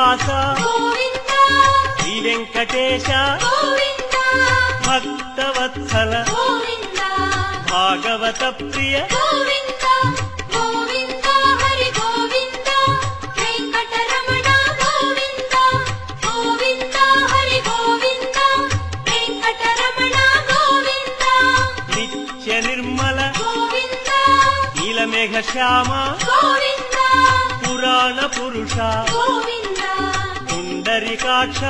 శ్రీనివాస శ్రీ వెంకటేశ భక్తవత్సల భాగవత ప్రియ నిత్య నిర్మల నీలమేఘ శ్యామ పురాణ పురుష పుండరీకాక్ష